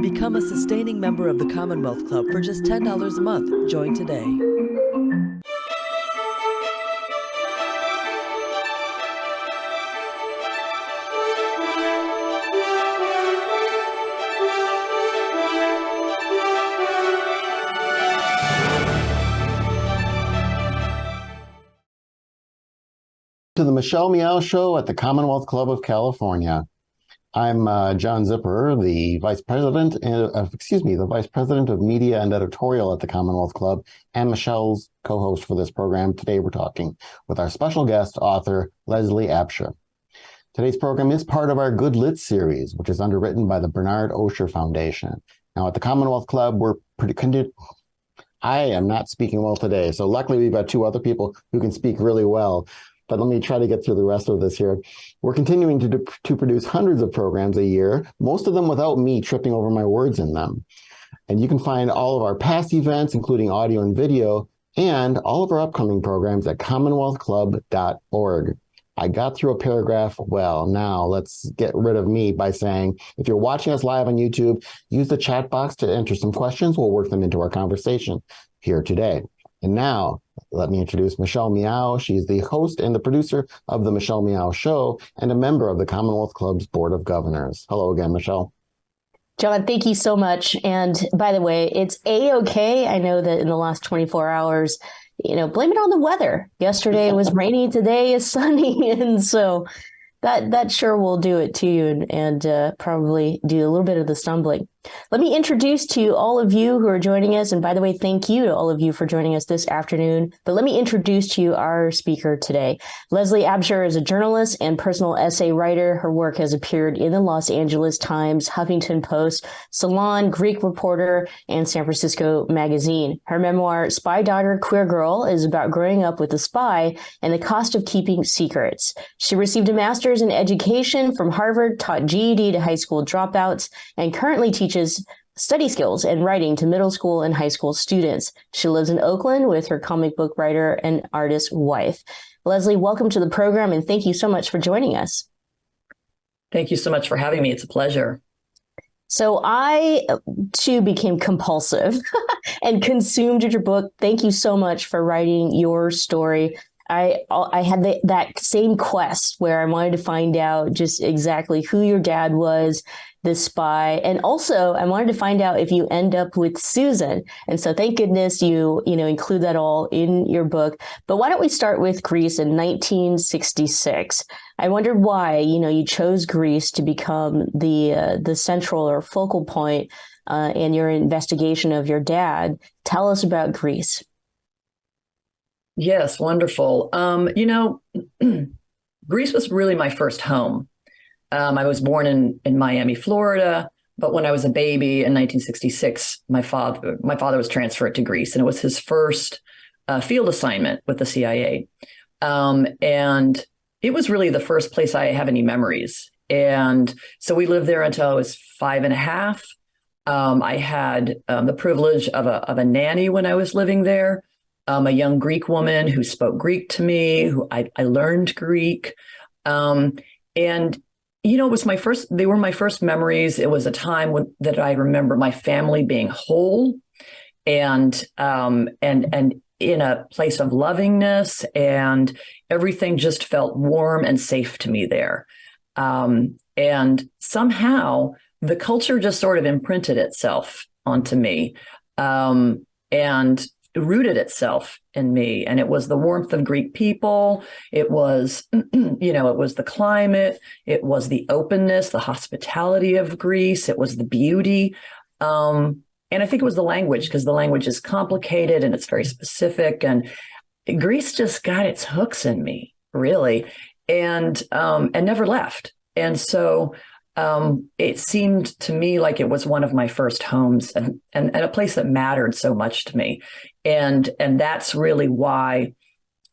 Become a sustaining member of the Commonwealth Club for just $10 a month. Join today. To the Michelle Meow Show at the Commonwealth Club of California. I'm John Zipper, the Vice President of Media and Editorial at the Commonwealth Club, and Michelle's co-host for this program. Today we're talking with our special guest author, Leslie Absher. Today's program is part of our Good Lit series, which is underwritten by the Bernard Osher Foundation. Now at the Commonwealth Club, I am not speaking well today, so luckily we've got two other people who can speak really well. But let me try to get through the rest of this here. We're continuing to produce hundreds of programs a year, most of them without me tripping over my words in them. And you can find all of our past events, including audio and video, and all of our upcoming programs at commonwealthclub.org. I got through a paragraph well. Now let's get rid of me by saying, if you're watching us live on YouTube, use the chat box to enter some questions. We'll work them into our conversation here today. And now, let me introduce Michelle Meow. She's the host and the producer of The Michelle Meow Show and a member of the Commonwealth Club's Board of Governors. Hello again, Michelle. John, thank you so much. And by the way, it's A-OK. I know that in the last 24 hours, blame it on the weather. Yesterday it was rainy, today is sunny. And so that sure will do it to you and probably do a little bit of the stumbling. Let me introduce to you all of you who are joining us. And by the way, thank you to all of you for joining us this afternoon. But let me introduce to you our speaker today. Leslie Absher is a journalist and personal essay writer. Her work has appeared in the Los Angeles Times, Huffington Post, Salon, Greek Reporter, and San Francisco Magazine. Her memoir, Spy Daughter, Queer Girl, is about growing up with a spy and the cost of keeping secrets. She received a master's in education from Harvard, taught GED to high school dropouts, and currently teaches study skills and writing to middle school and high school students. She lives in Oakland with her comic book writer and artist wife. Leslie, welcome to the program, and thank you so much for joining us. Thank you so much for having me. It's a pleasure. So I, too, became compulsive and consumed your book. Thank you so much for writing your story. I had that same quest where I wanted to find out just exactly who your dad was, the spy, and also I wanted to find out if you end up with Susan. And so thank goodness you include that all in your book. But why don't we start with Greece in 1966? I wondered why you chose Greece to become the central or focal point in your investigation of your dad. Tell us about Greece. Yes, wonderful. Greece was really my first home. I was born in Miami, Florida, but when I was a baby in 1966, my father was transferred to Greece, and it was his first field assignment with the CIA. And it was really the first place I have any memories. And so we lived there until I was 5.5. I had the privilege of a nanny when I was living there. A young Greek woman who spoke Greek to me, who I learned Greek. And, it was they were my first memories. It was a time that I remember my family being whole and in a place of lovingness, and everything just felt warm and safe to me there. And somehow the culture just sort of imprinted itself onto me. And rooted itself in me. And it was the warmth of Greek people. It was, it was the climate. It was the openness, the hospitality of Greece. It was the beauty. And I think it was the language, because the language is complicated and it's very specific. And Greece just got its hooks in me, really, and never left. And so it seemed to me like it was one of my first homes and a place that mattered so much to me. And that's really why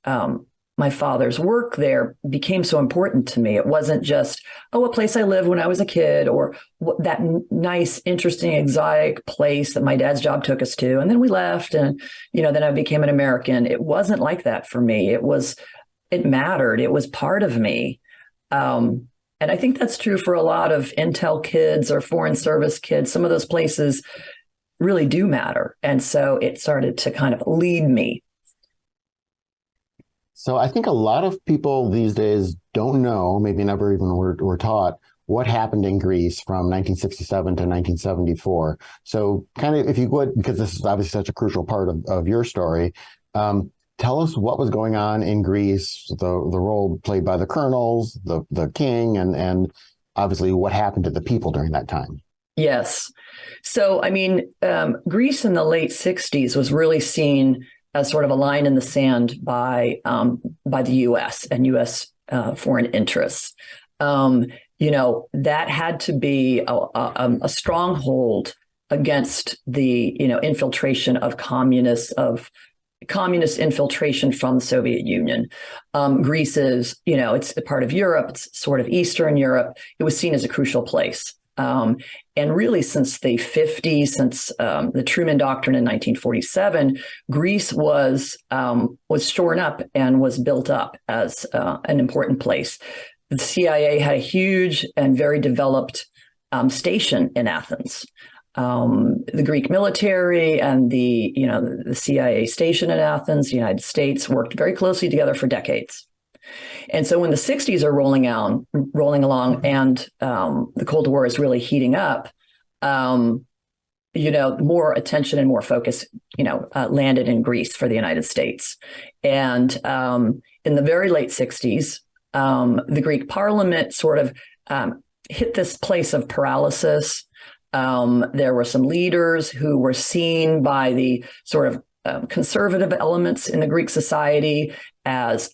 my father's work there became so important to me. It wasn't just, a place I lived when I was a kid, or that nice, interesting, exotic place that my dad's job took us to. And then we left and, then I became an American. It wasn't like that for me. It mattered. It was part of me. And And I think that's true for a lot of Intel kids or foreign service kids. Some of those places really do matter. And so it started to kind of lead me. So I think a lot of people these days don't know, maybe never even were taught, what happened in Greece from 1967 to 1974. So kind of, if you would, because this is obviously such a crucial part of your story, tell us what was going on in Greece, the role played by the colonels, the king, and obviously what happened to the people during that time. Yes. So, I mean, Greece in the late 60s was really seen as sort of a line in the sand by the U.S. and U.S. Foreign interests. That had to be a stronghold against the, infiltration of communist infiltration from the Soviet Union. Greece is, it's a part of Europe. It's sort of Eastern Europe. It was seen as a crucial place. And really, since the 50s, since the Truman Doctrine in 1947, Greece was shorn up and was built up as an important place. The CIA had a huge and very developed station in Athens. The Greek military and the CIA station in Athens, the United States, worked very closely together for decades. And so when the 60s are rolling along and the Cold War is really heating up, more attention and more focus, landed in Greece for the United States. And in the very late 60s, the Greek parliament sort of hit this place of paralysis. There were some leaders who were seen by the sort of conservative elements in the Greek society as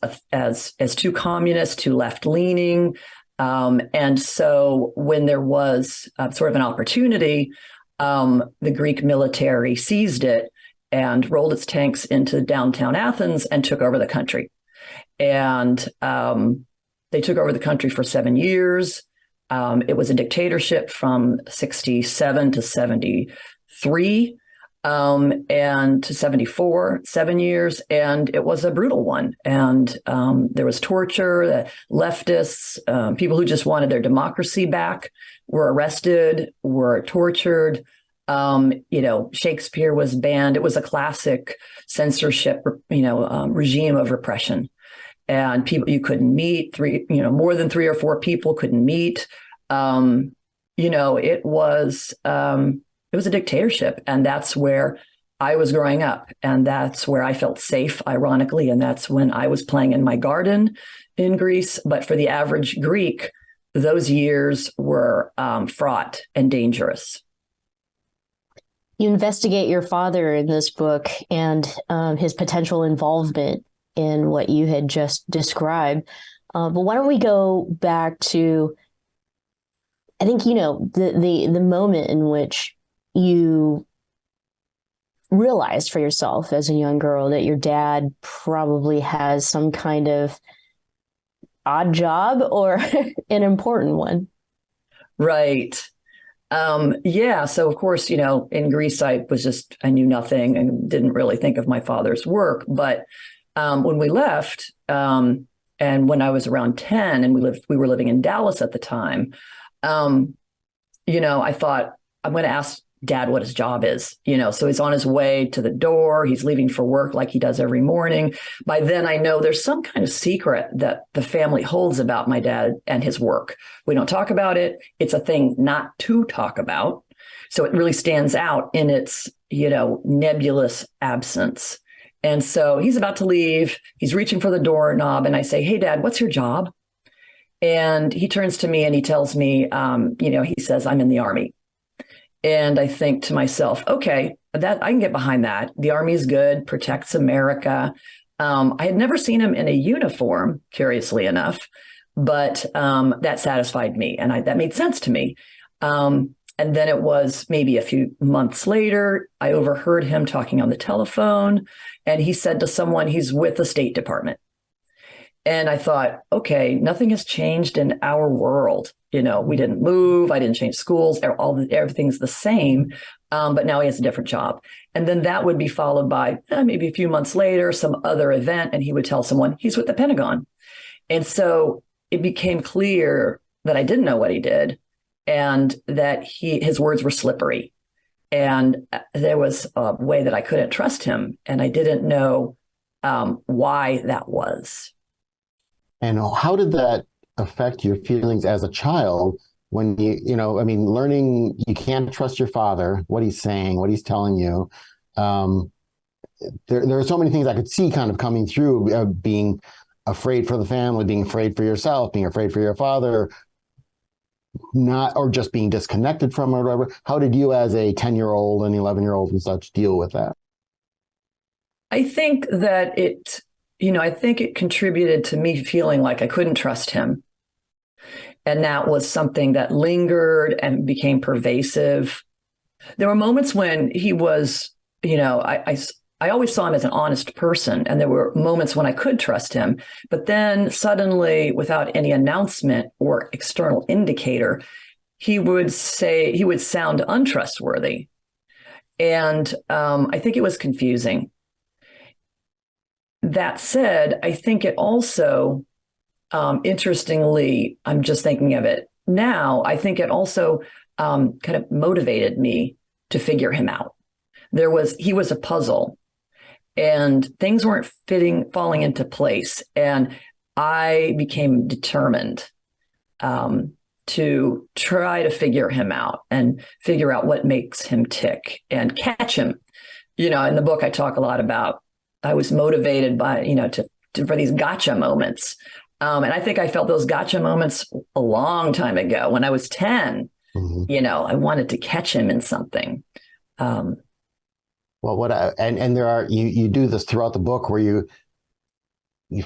too communist, too left-leaning. And so when there was sort of an opportunity, the Greek military seized it and rolled its tanks into downtown Athens and took over the country. And they took over the country for 7 years. It was a dictatorship from 67 to 73. And to 74, 7 years, and it was a brutal one. And there was torture. The leftists, people who just wanted their democracy back, were arrested, were tortured. Shakespeare was banned. It was a classic censorship, regime of repression. And people, you couldn't meet more than 3 or 4 people couldn't meet. It was a dictatorship, and that's where I was growing up, and that's where I felt safe, ironically, and that's when I was playing in my garden in Greece. But for the average Greek, those years were fraught and dangerous. You investigate your father in this book and his potential involvement in what you had just described. But why don't we go back to, I think, the moment in which you realized for yourself as a young girl that your dad probably has some kind of odd job or an important one. Right. So of course, in Greece, I knew nothing and didn't really think of my father's work. But when we left, and when I was around 10 and we were living in Dallas at the time, I thought, I'm going to ask Dad what his job is, so he's on his way to the door. He's leaving for work like he does every morning. By then I know there's some kind of secret that the family holds about my dad and his work. We don't talk about it. It's a thing not to talk about. So it really stands out in its, nebulous absence. And so he's about to leave. He's reaching for the doorknob. And I say, "Hey, Dad, what's your job?" And he turns to me and he tells me, he says, "I'm in the Army." And I think to myself, okay, that I can get behind that. The Army is good, protects America. I had never seen him in a uniform, curiously enough, but that satisfied me. And that made sense to me. And then it was maybe a few months later, I overheard him talking on the telephone, and he said to someone, he's with the State Department. And I thought, okay, nothing has changed in our world. We didn't move. I didn't change schools. Everything's the same. But now he has a different job. And then that would be followed by maybe a few months later, some other event. And he would tell someone he's with the Pentagon. And so it became clear that I didn't know what he did, and that his words were slippery. And there was a way that I couldn't trust him, and I didn't know why that was. And how did that affect your feelings as a child when I mean, learning you can't trust your father, what he's saying, what he's telling you. There are so many things I could see kind of coming through, being afraid for the family, being afraid for yourself, being afraid for your father, or just being disconnected from it or whatever. How did you as a 10-year-old and 11-year-old and such deal with that? I think that I think it contributed to me feeling like I couldn't trust him. And that was something that lingered and became pervasive. There were moments when he was, I always saw him as an honest person. And there were moments when I could trust him. But then suddenly, without any announcement or external indicator, he would sound untrustworthy. And I think it was confusing. That said, I think it also, interestingly, I'm just thinking of it now, I think it also kind of motivated me to figure him out. He was a puzzle, and things weren't falling into place. And I became determined to try to figure him out and figure out what makes him tick and catch him. In the book, I talk a lot about, I was motivated by, for these gotcha moments. And I think I felt those gotcha moments a long time ago when I was 10. Mm-hmm. I wanted to catch him in something. Well, and there are, you do this throughout the book where you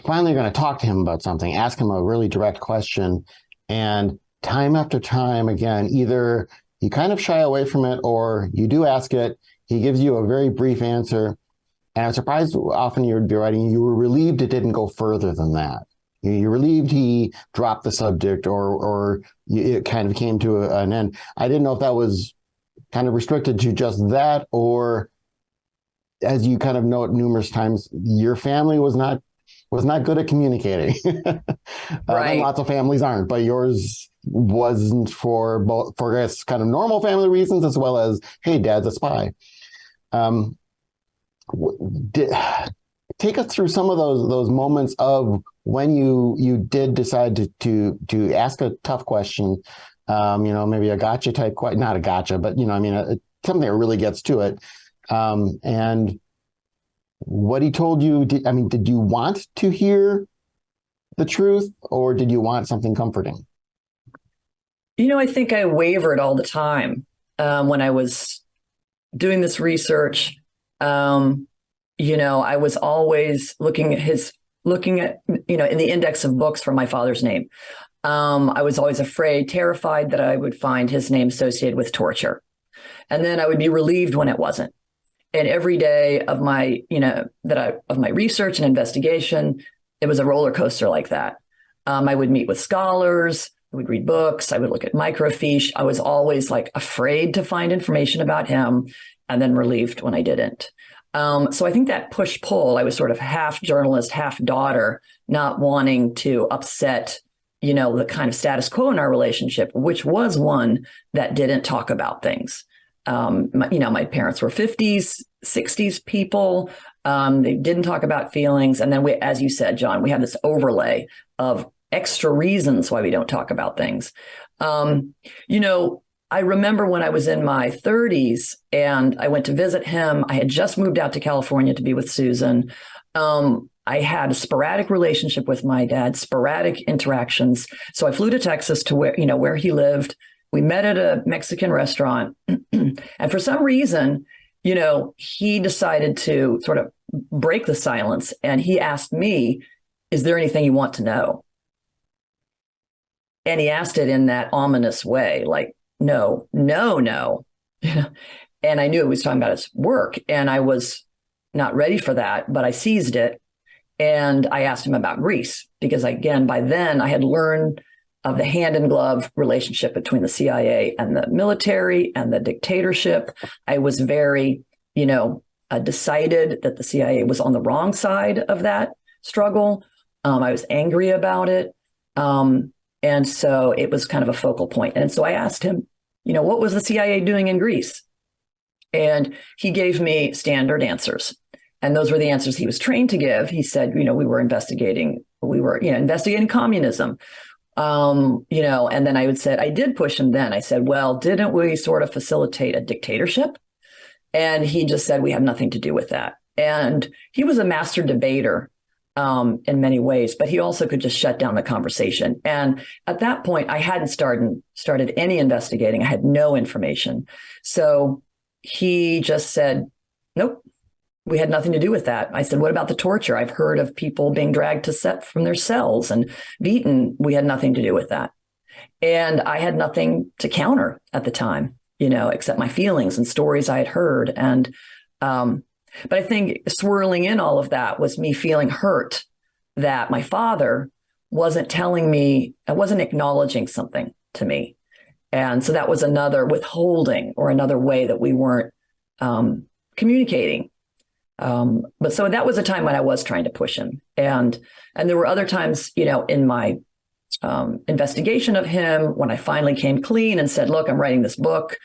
finally are going to talk to him about something, ask him a really direct question, and time after time, again, either you kind of shy away from it or you do ask it, he gives you a very brief answer. And I'm surprised often you'd be writing, you were relieved it didn't go further than that. You're relieved he dropped the subject or it kind of came to an end. I didn't know if that was kind of restricted to just that, or as you kind of note numerous times, your family was not good at communicating. Right. Lots of families aren't, but yours wasn't for I guess, kind of normal family reasons as well as, hey, dad's a spy. Take us through some of those moments of when you did decide to ask a tough question, maybe a gotcha type question, not a gotcha, but something that really gets to it. And what he told you, did you want to hear the truth or did you want something comforting? I think I wavered all the time when I was doing this research. I was always looking at, in the index of books for my father's name. I was always terrified that I would find his name associated with torture. And then I would be relieved when it wasn't. And every day of my, of my research and investigation, it was a roller coaster like that. I would meet with scholars, I would read books, I would look at microfiche. I was always afraid to find information about him and then relieved when I didn't. So I think that push-pull, I was sort of half journalist, half daughter, not wanting to upset, the kind of status quo in our relationship, which was one that didn't talk about things. My parents were 50s, 60s people. They didn't talk about feelings. And then as you said, John, we have this overlay of extra reasons why we don't talk about things. I remember when I was in my 30s and I went to visit him. I had just moved out to California to be with Susan. I had a sporadic relationship with my dad, sporadic interactions. So I flew to Texas to where he lived. We met at a Mexican restaurant. And for some reason, he decided to sort of break the silence. And he asked me, is there anything you want to know? And he asked it in that ominous way, like, no. And I knew he was talking about his work. And I was not ready for that, but I seized it. And I asked him about Greece, because again, by then I had learned of the hand in glove relationship between the CIA and the military and the dictatorship. I was very, decided that the CIA was on the wrong side of that struggle. I was angry about it. And And so it was kind of a focal point. And so I asked him, what was the CIA doing in Greece? And he gave me standard answers. And those were the answers he was trained to give. He said, we were investigating communism. And then I did push him then. I said, well, didn't we sort of facilitate a dictatorship? And he just said, we have nothing to do with that. And he was a master debater in many ways, but he also could just shut down the conversation. And at that point, I hadn't started any investigating. I had no information. So he just said, nope, we had nothing to do with that. I said, what about the torture? I've heard of people being dragged to set from their cells and beaten. We had nothing to do with that. And I had nothing to counter at the time, except my feelings and stories I had heard. And, but I think swirling in all of that was me feeling hurt that my father wasn't telling me, wasn't acknowledging something to me. And so that was another withholding or another way that we weren't communicating. But so that was a time when I was trying to push him. And there were other times, in my investigation of him, when I finally came clean and said, look, I'm writing this book.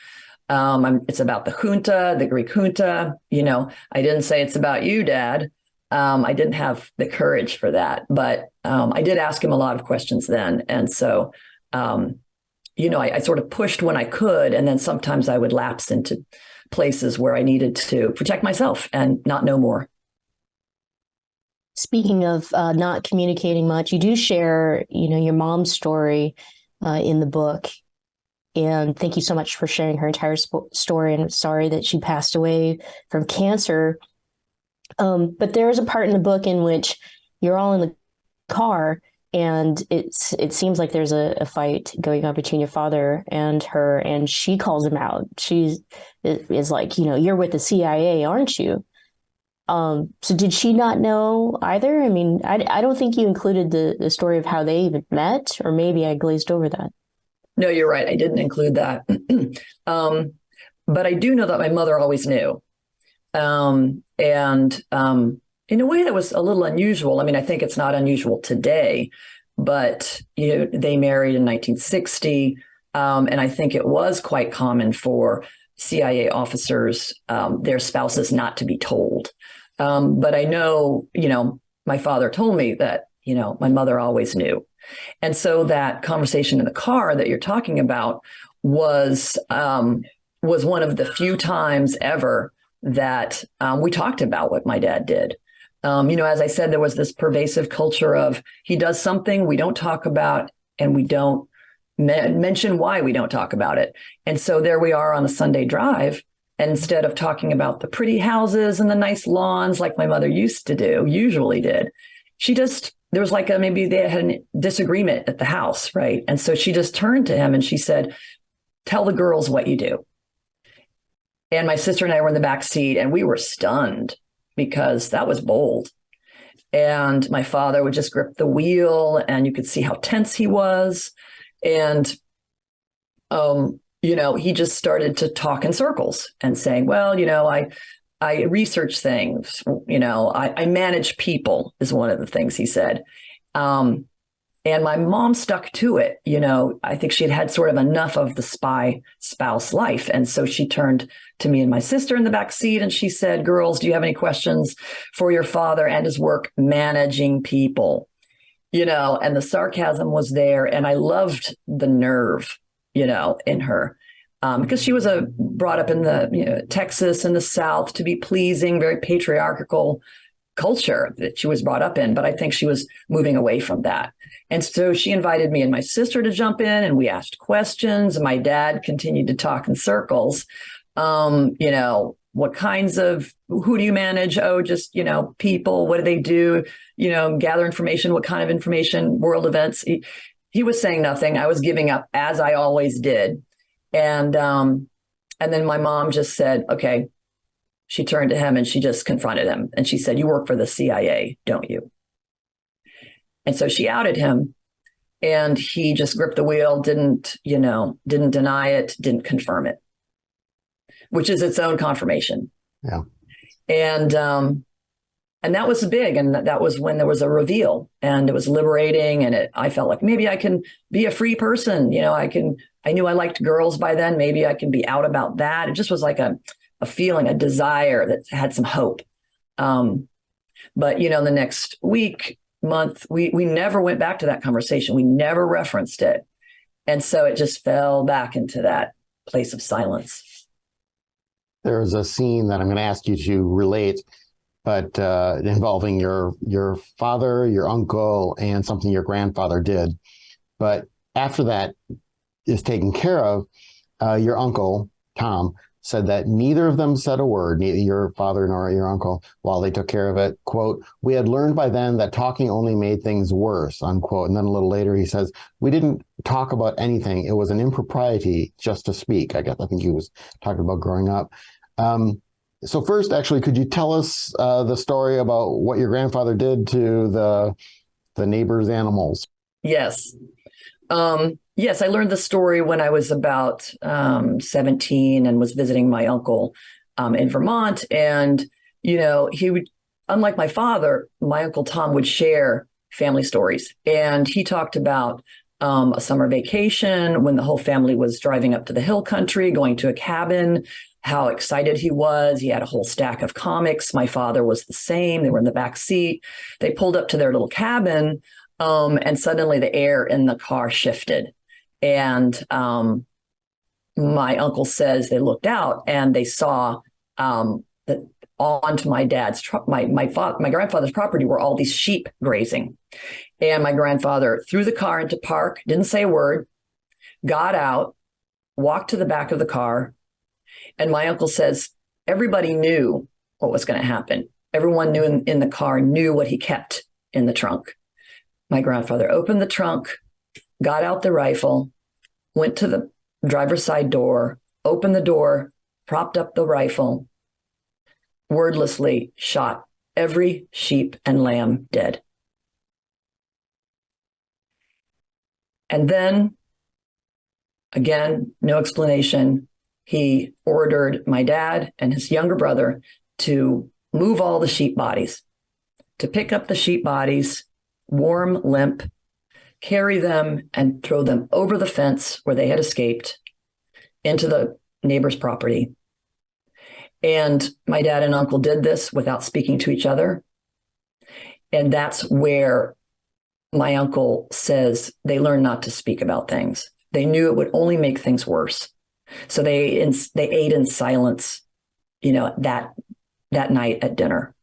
It's about the junta, the Greek junta. I didn't say it's about you, Dad. I didn't have the courage for that, but I did ask him a lot of questions then. And so, I sort of pushed when I could, and then sometimes I would lapse into places where I needed to protect myself and not know more. Speaking of not communicating much, you do share, your mom's story in the book. And thank you so much for sharing her entire story. And sorry that she passed away from cancer. But there is a part in the book in which you're all in the car, and it seems like there's a fight going on between your father and her, and she calls him out. She is like, you're with the CIA, aren't you? So did she not know either? I mean, I don't think you included the story of how they even met, or maybe I glazed over that. No, you're right. I didn't include that. But I do know that my mother always knew. And in a way that was a little unusual. I mean, I think it's not unusual today, but they married in 1960. And I think it was quite common for CIA officers, their spouses not to be told. But I know, my father told me that, my mother always knew. And so that conversation in the car that you're talking about was one of the few times ever that we talked about what my dad did. As I said, there was this pervasive culture of he does something we don't talk about, and we don't mention why we don't talk about it. And so there we are on a Sunday drive. And instead of talking about the pretty houses and the nice lawns like my mother usually did, there was maybe they had a disagreement at the house, right? And so she just turned to him and she said, tell the girls what you do. And my sister and I were in the back seat, and we were stunned because that was bold. And my father would just grip the wheel, and you could see how tense he was. And, he just started to talk in circles and saying, well, I research things, I manage people is one of the things he said. And my mom stuck to it. I think she had sort of enough of the spy spouse life. And so she turned to me and my sister in the back seat and she said, girls, do you have any questions for your father and his work managing people? And the sarcasm was there. And I loved the nerve, in her. Because she was brought up in the Texas and the South to be pleasing, very patriarchal culture that she was brought up in. But I think she was moving away from that. And so she invited me and my sister to jump in, and we asked questions. And my dad continued to talk in circles. What kinds of, who do you manage? Oh, just, people, what do they do? Gather information, what kind of information, world events. He was saying nothing. I was giving up, as I always did. And then my mom just said, okay. She turned to him and she just confronted him. And she said, you work for the CIA, don't you? And so she outed him, and he just gripped the wheel, didn't deny it, didn't confirm it, which is its own confirmation. Yeah. And And that was big. And that was when there was a reveal, and it was liberating. And I felt like maybe I can be a free person. I knew I liked girls by then. Maybe I can be out about that. It just was like a feeling, a desire that had some hope. But, the next week, month, we never went back to that conversation. We never referenced it. And so it just fell back into that place of silence. There's a scene that I'm going to ask you to relate, but involving your father, your uncle, and something your grandfather did. But after that is taken care of, your uncle, Tom, said that neither of them said a word, neither your father nor your uncle, while they took care of it. Quote, "We had learned by then that talking only made things worse," unquote. And then a little later he says, "We didn't talk about anything. It was an impropriety just to speak." I think he was talking about growing up. So first, actually, could you tell us the story about what your grandfather did to the neighbors' animals? Yes. Yes, I learned the story when I was about 17 and was visiting my uncle in Vermont. And, he would, unlike my father, my Uncle Tom would share family stories. And he talked about a summer vacation when the whole family was driving up to the hill country, going to a cabin, how excited he was. He had a whole stack of comics. My father was the same. They were in the back seat. They pulled up to their little cabin, and suddenly the air in the car shifted. And my uncle says they looked out and they saw that onto my dad's my grandfather's property were all these sheep grazing. And my grandfather threw the car into park, didn't say a word, got out, walked to the back of the car. And my uncle says everybody knew what was going to happen. Everyone knew in the car knew what he kept in the trunk. My grandfather opened the trunk, got out the rifle, went to the driver's side door, opened the door, propped up the rifle, wordlessly shot every sheep and lamb dead. And then, again, no explanation, he ordered my dad and his younger brother to move all the sheep bodies, to pick up the sheep bodies, warm, limp, carry them and throw them over the fence where they had escaped into the neighbor's property. And my dad and uncle did this without speaking to each other. And that's where my uncle says they learned not to speak about things. They knew it would only make things worse. So they ate in silence, that night at dinner.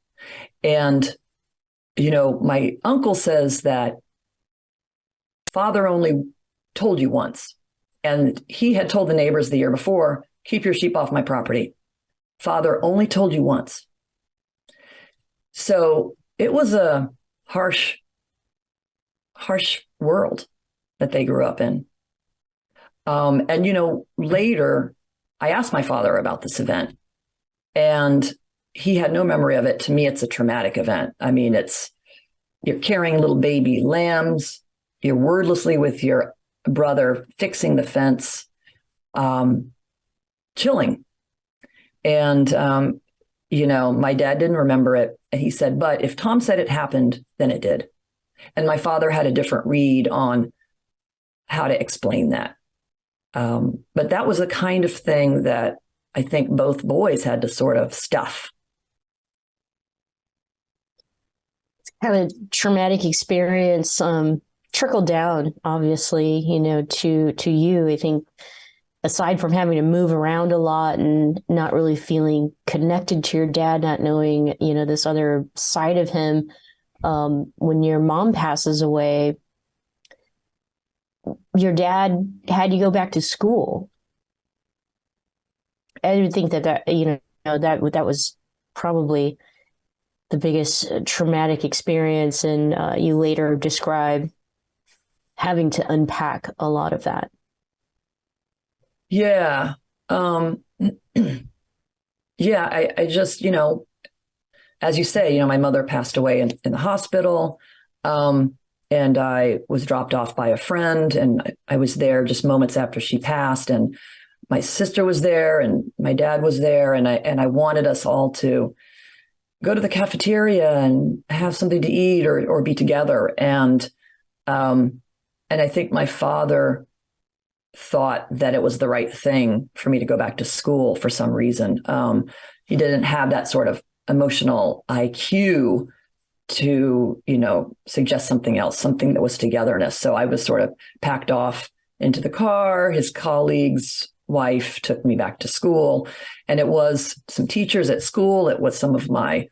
And, my uncle says that father only told you once. And he had told the neighbors the year before, keep your sheep off my property. Father only told you once. So it was a harsh world that they grew up in. And, later I asked my father about this event and he had no memory of it. To me, it's a traumatic event. I mean, you're carrying little baby lambs, you're wordlessly with your brother fixing the fence, chilling. And, my dad didn't remember it. And he said, but if Tom said it happened, then it did. And my father had a different read on how to explain that. But that was the kind of thing that I think both boys had to sort of stuff. Kind of traumatic experience trickled down, obviously, to you. I think aside from having to move around a lot and not really feeling connected to your dad, not knowing, this other side of him, when your mom passes away, your dad had you go back to school. I would think that that was probably the biggest traumatic experience, and you later describe having to unpack a lot of that. Yeah. I just, as you say, my mother passed away in the hospital. And I was dropped off by a friend, and I was there just moments after she passed, and my sister was there and my dad was there. And I wanted us all to go to the cafeteria and have something to eat or be together. And I think my father thought that it was the right thing for me to go back to school for some reason. He didn't have that sort of emotional IQ to, suggest something else, something that was togetherness. So I was sort of packed off into the car. His colleague's wife took me back to school, and it was some teachers at school. It was some of my,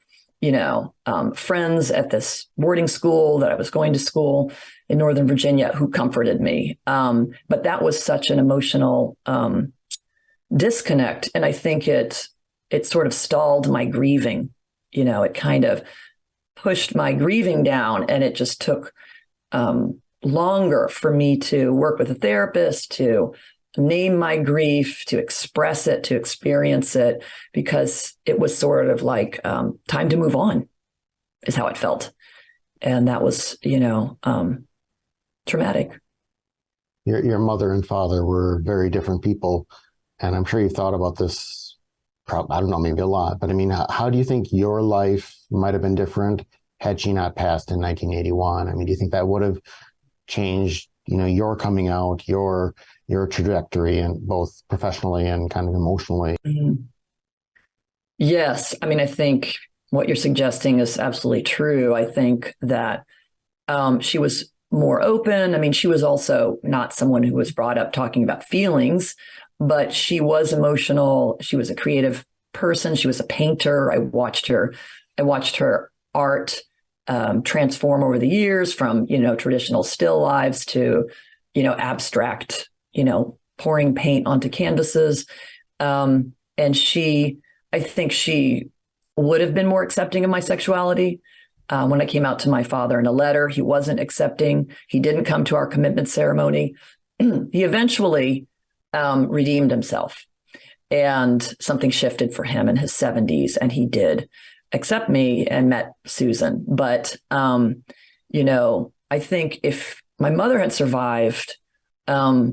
friends at this boarding school that I was going to school in Northern Virginia who comforted me. But that was such an emotional disconnect. And I think it sort of stalled my grieving. It kind of pushed my grieving down, and it just took longer for me to work with a therapist, to name my grief, to express it, to experience it, because it was sort of like time to move on is how it felt. And that was, traumatic. Your mother and father were very different people. And I'm sure you've thought about this, I don't know, maybe a lot, but I mean, how do you think your life might have been different had she not passed in 1981? I mean, do you think that would have changed, your coming out, your trajectory, and both professionally and kind of emotionally? Mm-hmm. Yes. I mean, I think what you're suggesting is absolutely true. I think that she was more open. I mean, she was also not someone who was brought up talking about feelings, but she was emotional. She was a creative person. She was a painter. I watched her art transform over the years from, traditional still lives to, abstract, pouring paint onto canvases. And I think she would have been more accepting of my sexuality. When I came out to my father in a letter, he wasn't accepting. He didn't come to our commitment ceremony. He eventually redeemed himself, and something shifted for him in his 70s, and he did accept me and met Susan. But, I think if my mother had survived, they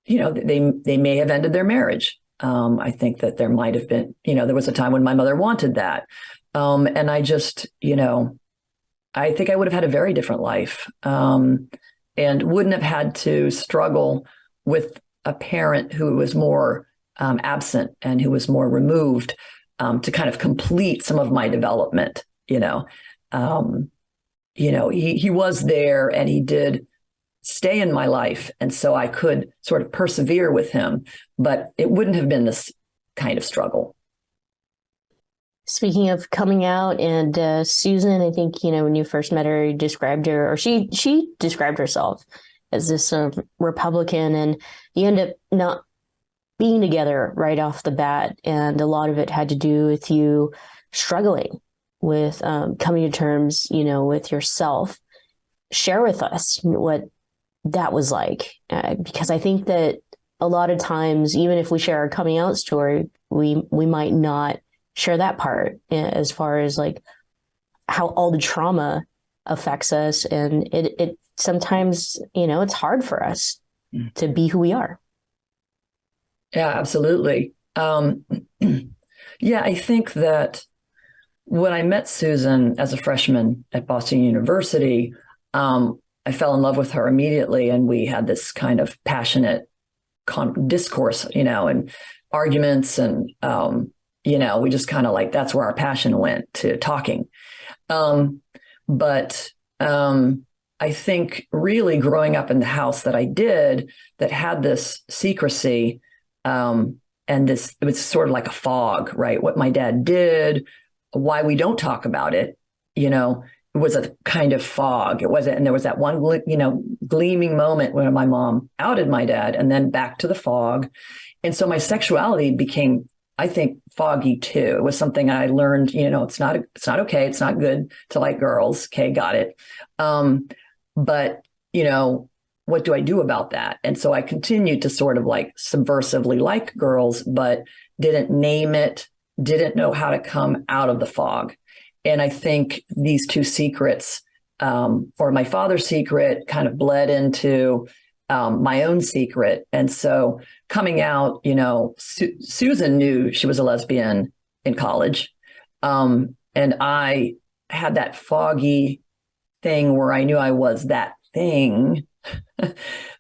may have ended their marriage. I think that there might have been, there was a time when my mother wanted that. And I just, I think I would have had a very different life, and wouldn't have had to struggle with a parent who was more absent and who was more removed, to kind of complete some of my development. He was there, and he did stay in my life, and so I could sort of persevere with him, but it wouldn't have been this kind of struggle. Speaking of coming out, and Susan, I think, when you first met her, you described her, or she described herself as this Republican, and you end up not being together right off the bat. And a lot of it had to do with you struggling with coming to terms, with yourself. Share with us what that was like, because I think that a lot of times, even if we share our coming out story, we might not share that part, as far as like how all the trauma affects us. And it sometimes, it's hard for us to be who we are. Yeah, absolutely. I think that when I met Susan as a freshman at Boston University, I fell in love with her immediately. And we had this kind of passionate discourse, and arguments, and, we just kind of like, that's where our passion went, to talking. But I think really growing up in the house that I did, that had this secrecy, and it was sort of like a fog, right? What my dad did, why we don't talk about it, it was a kind of fog. It wasn't, and there was that one, gleaming moment when my mom outed my dad, and then back to the fog. And so my sexuality became, I think, foggy too. It was something I learned, it's not okay. It's not good to like girls. Okay. Got it. But what do I do about that? And so I continued to sort of like subversively like girls, but didn't name it, didn't know how to come out of the fog. And I think these two secrets, or my father's secret, kind of bled into my own secret. And so coming out, Susan knew she was a lesbian in college. And I had that foggy thing where I knew I was that thing,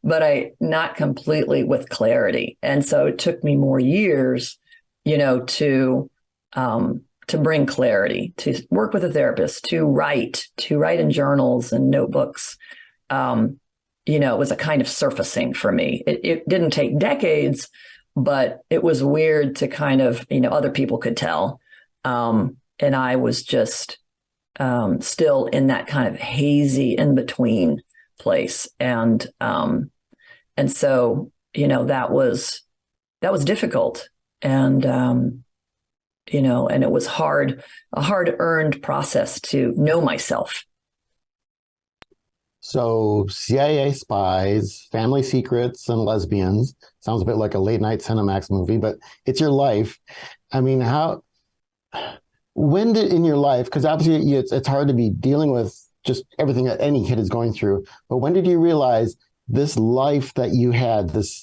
but not completely with clarity. And so it took me more years, to bring clarity, to work with a therapist, to write in journals and notebooks. It was a kind of surfacing for me. It didn't take decades, but it was weird to kind of, other people could tell. And I was just still in that kind of hazy in between place. And so, that was difficult. And, and it was a hard earned process to know myself. So CIA spies, family secrets, and lesbians. Sounds a bit like a late night Cinemax movie, but it's your life. I mean, when did in your life, because obviously it's hard to be dealing with just everything that any kid is going through, but when did you realize this life that you had, the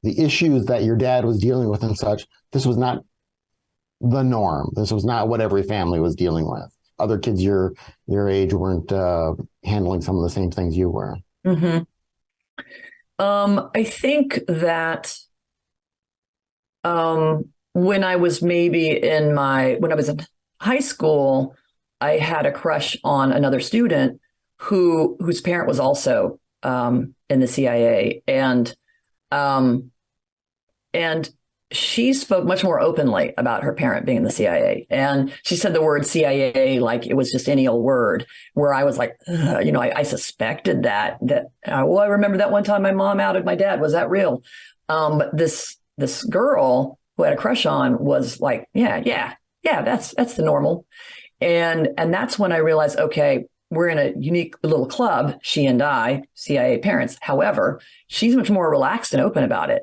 issues that your dad was dealing with and such, this was not the norm. This was not what every family was dealing with. Other kids your age weren't handling some of the same things you were. Mm-hmm. I think that when I was when I was in high school, I had a crush on another student whose parent was also in the CIA, and she spoke much more openly about her parent being in the CIA. And she said the word CIA like it was just any old word, where I was like, I suspected that I remember that one time my mom outed my dad. Was that real? But this girl who I had a crush on was like, yeah, that's the normal. And that's when I realized, okay, we're in a unique little club, she and I, CIA parents. However, she's much more relaxed and open about it.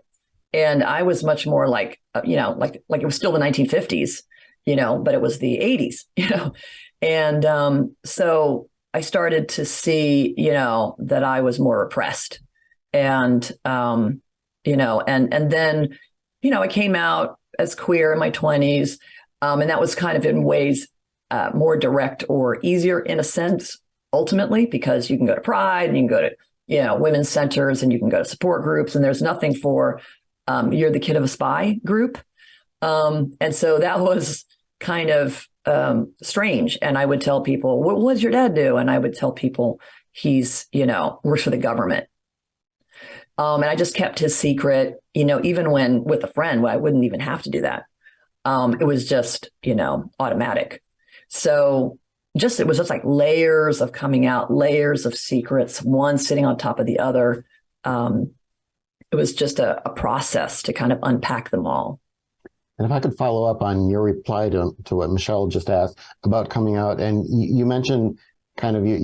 And I was much more like, like it was still the 1950s, but it was the 80s, And so I started to see, that I was more repressed. And, and then, I came out as queer in my 20s. And that was kind of in ways more direct or easier in a sense, ultimately, because you can go to Pride and you can go to, women's centers and you can go to support groups, and there's nothing for you're the kid of a spy group. And so that was kind of strange. And I would tell people, what does your dad do? And I would tell people he's, works for the government. And I just kept his secret, even when with a friend, well, I wouldn't even have to do that. It was just, automatic. So it was just like layers of coming out, layers of secrets, one sitting on top of the other. It was just a process to kind of unpack them all. And if I could follow up on your reply to what Michelle just asked about coming out, and you mentioned kind of it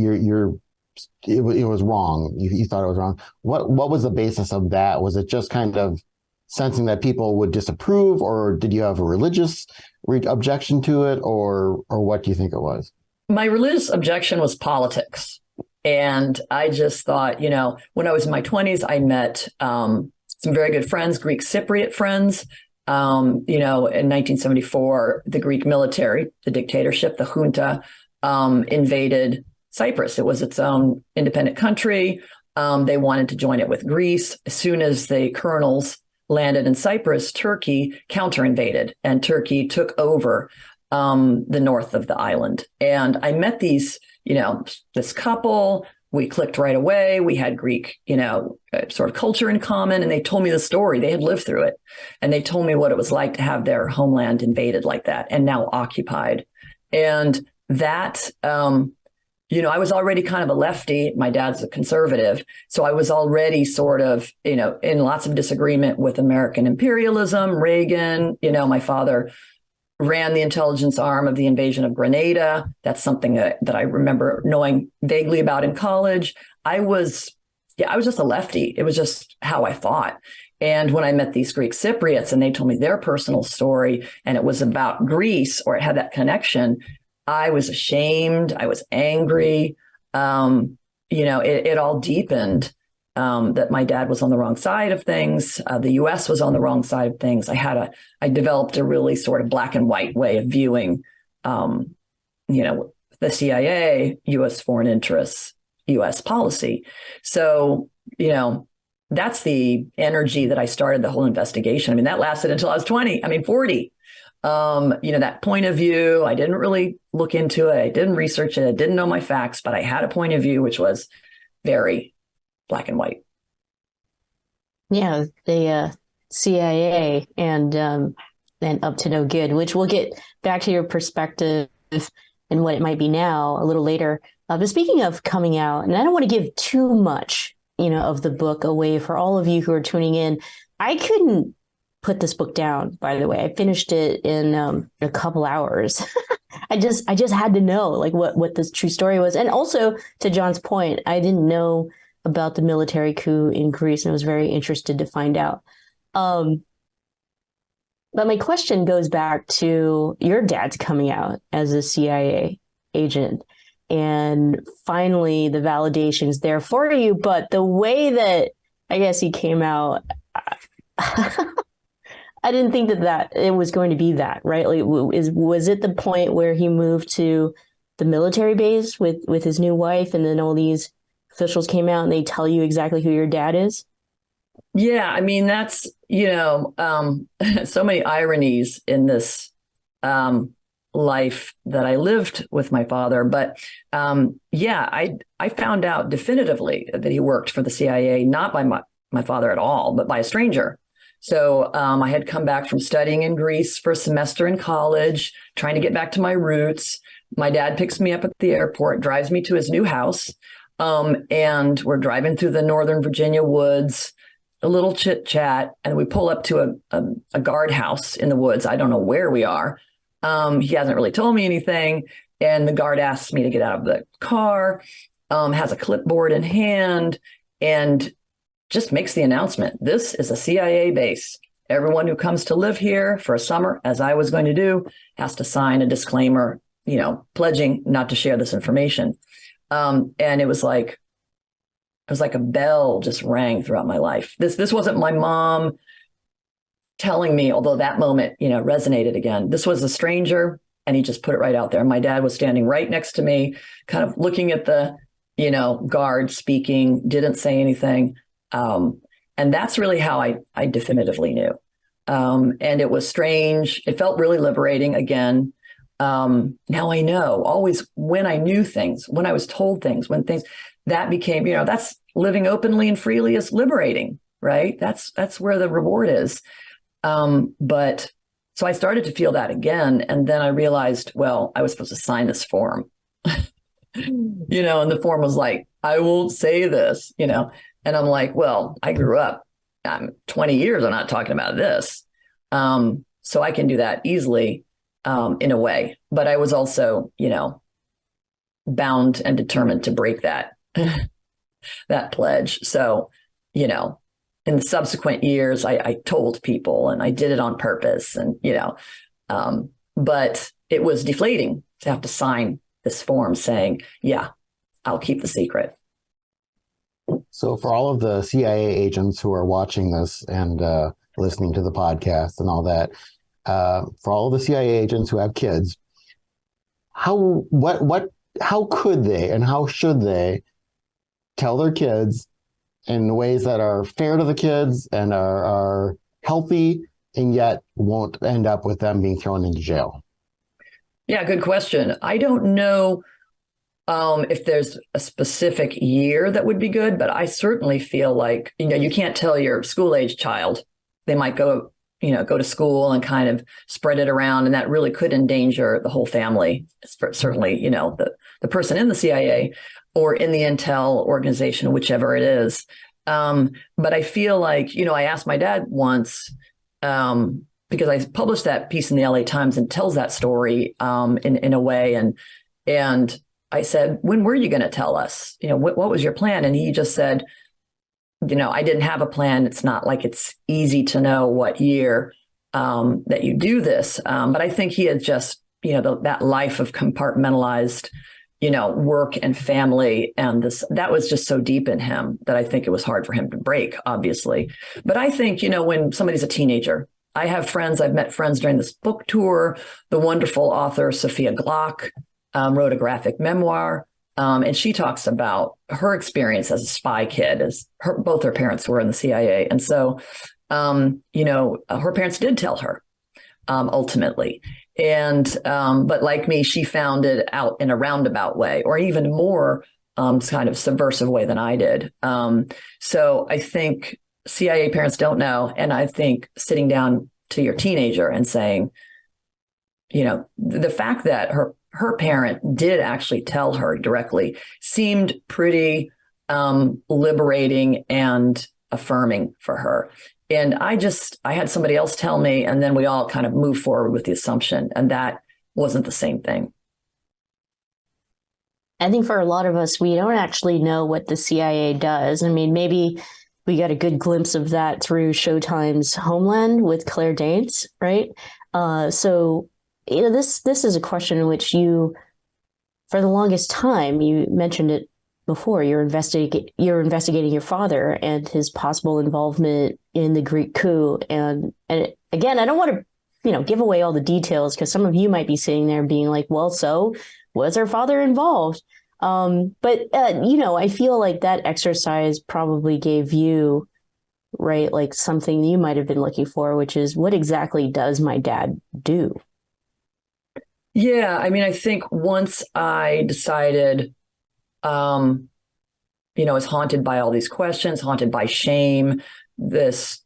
was wrong. You thought it was wrong. What was the basis of that? Was it just kind of sensing that people would disapprove, or did you have a religious objection to it, or what do you think it was? My religious objection was politics. And I just thought, when I was in my 20s, I met some very good friends, Greek Cypriot friends. In 1974, the Greek military, the dictatorship, the junta, invaded Cyprus. It was its own independent country. They wanted to join it with Greece. As soon as the colonels landed in Cyprus, Turkey counter-invaded, and Turkey took over the north of the island. And I met this couple. We clicked right away. We had Greek, sort of culture in common. And they told me the story. They had lived through it. And they told me what it was like to have their homeland invaded like that and now occupied. And that, I was already kind of a lefty. My dad's a conservative. So I was already sort of, in lots of disagreement with American imperialism, Reagan. My father ran the intelligence arm of the invasion of Grenada. That's something that I remember knowing vaguely about in college. I was just a lefty. It was just how I thought. And when I met these Greek Cypriots and they told me their personal story and it was about Greece, or it had that connection, I was ashamed. I was angry. It all deepened. That my dad was on the wrong side of things. The U.S. was on the wrong side of things. I developed a really sort of black and white way of viewing the CIA, U.S. foreign interests, U.S. policy. So, that's the energy that I started the whole investigation. I mean, that lasted until I was 40. That point of view, I didn't really look into it. I didn't research it. I didn't know my facts, but I had a point of view, which was very black and white. Yeah, the CIA and up to no good, which we'll get back to your perspective and what it might be now a little later. But speaking of coming out, and I don't want to give too much, of the book away for all of you who are tuning in. I couldn't put this book down, by the way. I finished it in a couple hours. I just had to know like what this true story was. And also to John's point, I didn't know about the military coup in Greece and I was very interested to find out. But my question goes back to your dad's coming out as a CIA agent. And finally, the validation's there for you. But the way that I guess he came out, I didn't think that it was going to be that, right? Like, was it the point where he moved to the military base with his new wife, and then all these officials came out and they tell you exactly who your dad is? Yeah, I mean, that's, so many ironies in this life that I lived with my father. But I found out definitively that he worked for the CIA, not by my father at all, but by a stranger. So I had come back from studying in Greece for a semester in college, trying to get back to my roots. My dad picks me up at the airport, drives me to his new house, and we're driving through the Northern Virginia woods, a little chit chat, and we pull up to a guardhouse in the woods. I don't know where we are. He hasn't really told me anything. And the guard asks me to get out of the car, has a clipboard in hand, and just makes the announcement. This is a CIA base. Everyone who comes to live here for a summer, as I was going to do, has to sign a disclaimer, pledging not to share this information. And it was like a bell just rang throughout my life. This wasn't my mom telling me, although that moment, resonated again. This was a stranger, and he just put it right out there. My dad was standing right next to me, kind of looking at the, guard speaking, didn't say anything. And that's really how I definitively knew. And it was strange. It felt really liberating again. Now I know always when I knew things, when I was told things, that became, that's living openly and freely is liberating, right? That's where the reward is. But so I started to feel that again. And then I realized, well, I was supposed to sign this form, and the form was like, I won't say this, and I'm like, well, I grew up 20 years. I'm not talking about this. So I can do that easily, in a way, but I was also, bound and determined to break that, that pledge. So, in the subsequent years, I told people, and I did it on purpose, and, but it was deflating to have to sign this form saying, yeah, I'll keep the secret. So for all of the CIA agents who are watching this and listening to the podcast and all that, for all of the CIA agents who have kids, how could they and how should they tell their kids in ways that are fair to the kids and are healthy and yet won't end up with them being thrown into jail? Yeah, good question. I don't know if there's a specific year that would be good, but I certainly feel like, you can't tell your school age child. They might go to school and kind of spread it around, and that really could endanger the whole family. Certainly, the person in the CIA or in the intel organization, whichever it is. But I feel like, I asked my dad once, because I published that piece in the LA Times and tells that story in a way. And I said, when were you going to tell us? What was your plan? And he just said, I didn't have a plan. It's not like it's easy to know what year that you do this. But I think he had just, that life of compartmentalized, work and family. And that was just so deep in him that I think it was hard for him to break, obviously. But I think, when somebody's a teenager, I've met friends during this book tour, the wonderful author Sophia Glock, wrote a graphic memoir. And she talks about her experience as a spy kid, both her parents were in the CIA. And so, her parents did tell her ultimately. And, but like me, she found it out in a roundabout way, or even more kind of subversive way than I did. So I think CIA parents don't know. And I think sitting down to your teenager and saying, the fact that her parent did actually tell her directly seemed pretty liberating and affirming for her. And I had somebody else tell me, and then we all kind of moved forward with the assumption, and that wasn't the same thing. I think for a lot of us, we don't actually know what the CIA does. I mean, maybe we got a good glimpse of that through Showtime's Homeland with Claire Danes, right? So, this is a question in which you, for the longest time, you mentioned it before, you're investigating your father and his possible involvement in the Greek coup. And again, I don't want to, give away all the details, because some of you might be sitting there being like, well, so was her father involved? But I feel like that exercise probably gave you, right, like something you might have been looking for, which is, what exactly does my dad do? Yeah, I mean, I think once I decided, I was haunted by all these questions, haunted by shame, this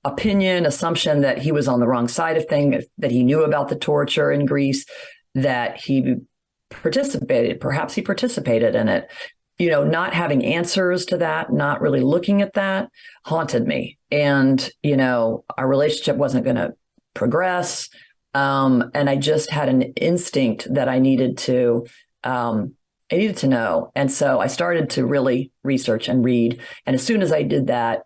assumption that he was on the wrong side of things, that he knew about the torture in Greece, that he perhaps he participated in it. Not having answers to that, not really looking at that, haunted me. And, our relationship wasn't going to progress. And I just had an instinct that I needed to know. And so I started to really research and read. And as soon as I did that,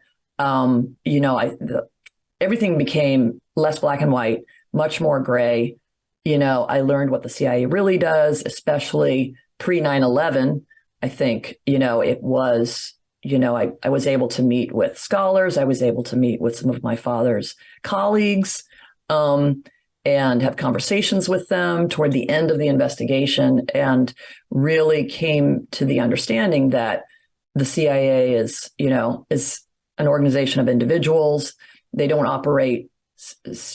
everything became less black and white, much more gray. I learned what the CIA really does, especially pre 9/11. I think, it was, I was able to meet with scholars. I was able to meet with some of my father's colleagues, and have conversations with them toward the end of the investigation, and really came to the understanding that the CIA is an organization of individuals. They don't operate,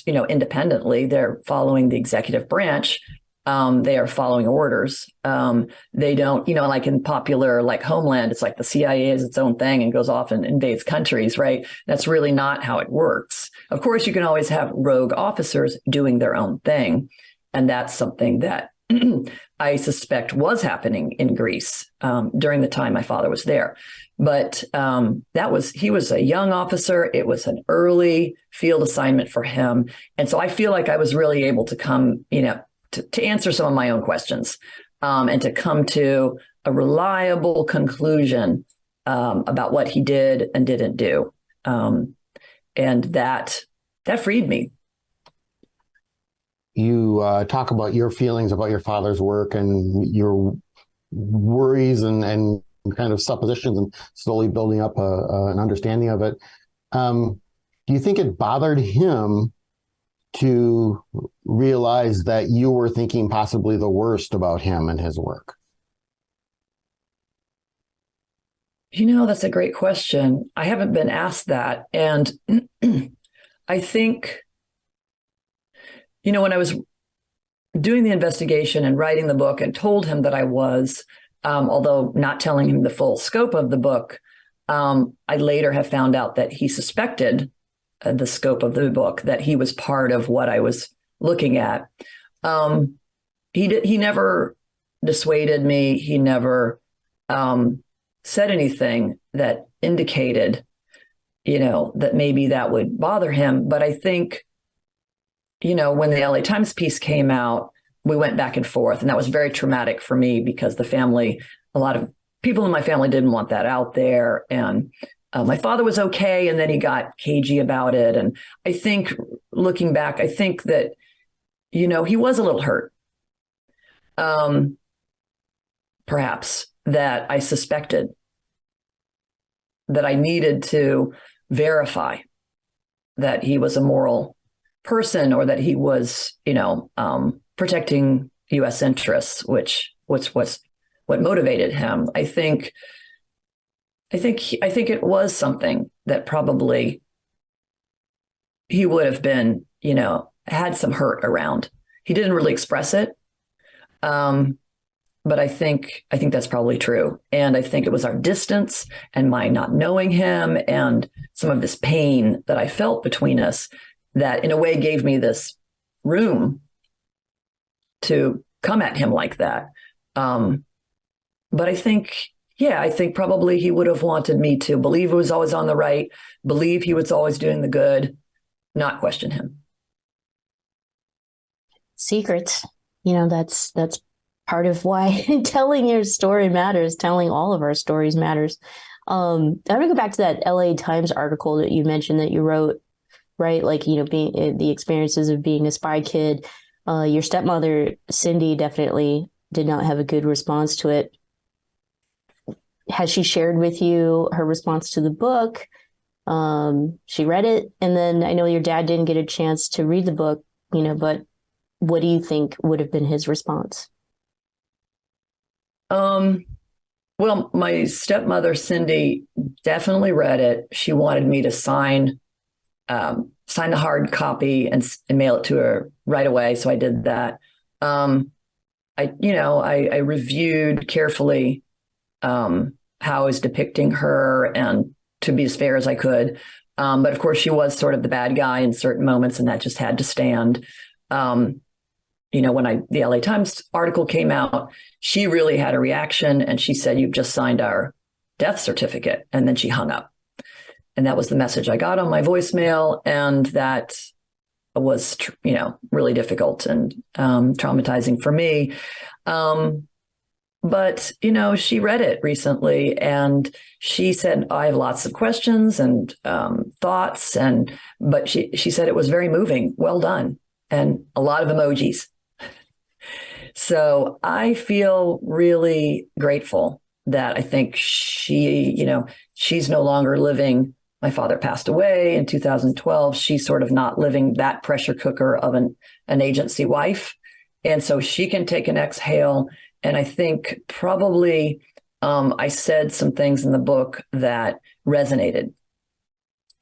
independently. They're following the executive branch. They are following orders. They don't, like in popular, like Homeland, it's like the CIA is its own thing and goes off and invades countries, right? That's really not how it works. Of course, you can always have rogue officers doing their own thing. And that's something that I suspect was happening in Greece during the time my father was there. But he was a young officer. It was an early field assignment for him. And so I feel like I was really able to come, to answer some of my own questions, and to come to a reliable conclusion about what he did and didn't do. And that freed me. You talk about your feelings about your father's work and your worries and kind of suppositions, and slowly building up an understanding of it. Do you think it bothered him to realize that you were thinking possibly the worst about him and his work? That's a great question. I haven't been asked that. And I think, when I was doing the investigation and writing the book and told him that I was, although not telling him the full scope of the book, I later have found out that he suspected the scope of the book, that he was part of what I was looking at. He never dissuaded me. He never said anything that indicated, that maybe that would bother him. But I think, when the LA Times piece came out, we went back and forth, and that was very traumatic for me because a lot of people in my family didn't want that out there. And my father was okay, and then he got cagey about it. And I think, looking back, I think that, he was a little hurt. Perhaps that I suspected, that I needed to verify that he was a moral person, or that he was, protecting U.S. interests, which was what motivated him. I think it was something that probably he would have been, had some hurt around. He didn't really express it, but I think that's probably true. And I think it was our distance and my not knowing him and some of this pain that I felt between us that in a way gave me this room to come at him like that. But I think probably he would have wanted me to believe he was always on the right, believe he was always doing the good, not question him. Secrets, that's part of why telling your story matters. Telling all of our stories matters. I'm going to go back to that LA Times article that you mentioned that you wrote, right? Like, being the experiences of being a spy kid. Your stepmother, Cindy, definitely did not have a good response to it. Has she shared with you her response to the book? She read it. And then I know your dad didn't get a chance to read the book, but what do you think would have been his response? Well, my stepmother, Cindy, definitely read it. She wanted me to sign the hard copy and mail it to her right away. So I did that. I reviewed carefully how I was depicting her and to be as fair as I could. But of course, she was sort of the bad guy in certain moments, and that just had to stand. When the LA Times article came out, she really had a reaction, and she said, "You've just signed our death certificate," and then she hung up. And that was the message I got on my voicemail, and that was, really difficult and traumatizing for me. But, she read it recently and she said, I have lots of questions and thoughts. But she said it was very moving. Well done. And a lot of emojis. So I feel really grateful that I think she's no longer living. My father passed away in 2012. She's sort of not living that pressure cooker of an agency wife. And so she can take an exhale. And I think probably I said some things in the book that resonated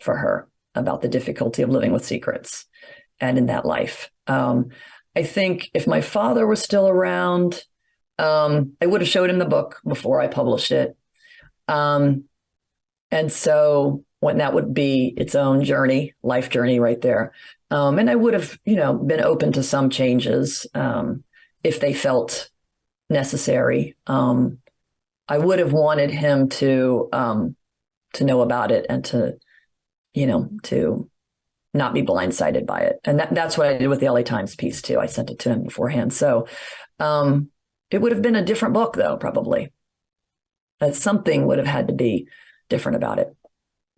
for her about the difficulty of living with secrets and in that life. I think if my father was still around, I would have showed him the book before I published it. And so when that would be its own journey, life journey right there. And I would have, been open to some changes if they felt necessary. I would have wanted him to know about it and to not be blindsided by it. And that's what I did with the LA Times piece too. I sent it to him beforehand. So it would have been a different book though, probably. Something would have had to be different about it.